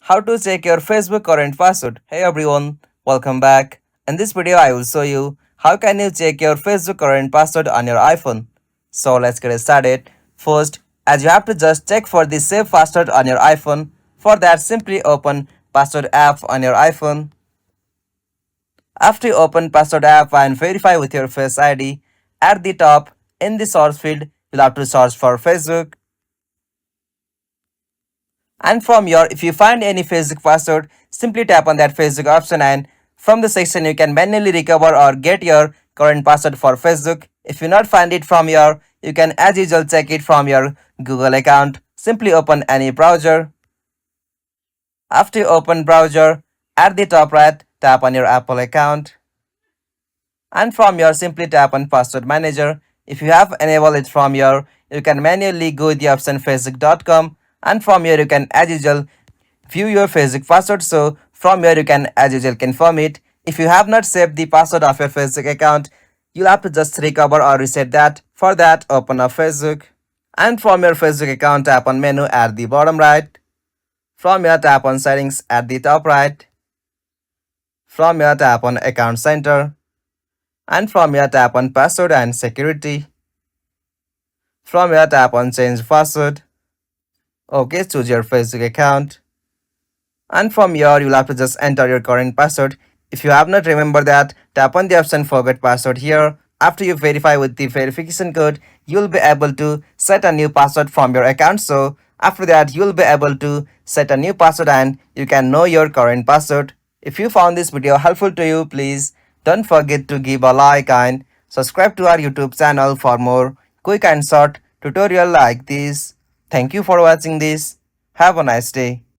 How to check your Facebook current password. Hey everyone, welcome back. In this video I will show you how can you check your Facebook current password on your iPhone. So let's get started. First, as you have to just check for the save password on your iPhone. For that, simply open password app on your iPhone. After you open password app and verify with your Face ID, at the top in the source field you'll have to search for Facebook. And from your, if you find any Facebook password, simply tap on that Facebook option, and from the section you can manually recover or get your current password for Facebook. If you not find it from your, you can as usual check it from your Google account. Simply open any browser. After you open browser, at the top right, tap on your Apple account. And from your, simply tap on password manager. If you have enabled it from your, you can manually go the option facebook.com, and from here you can as usual view your Facebook password. So from here you can as usual confirm it. If you have not saved the password of your Facebook account, you'll have to just recover or reset that. For that, open up Facebook, and from your Facebook account tap on menu at the bottom right. From here tap on settings at the top right. From here tap on account center, and from here tap on password and security. From here tap on change password. Okay, choose your Facebook account, and from here you'll have to just enter your current password. If you have not remembered that, tap on the option forget password here. After you verify with the verification code, you'll be able to set a new password from your account. So after that, you'll be able to set a new password and you can know your current password. If you found this video helpful to you, please don't forget to give a like and subscribe to our YouTube channel for more quick and short tutorial like this. Thank you for watching this. Have a nice day.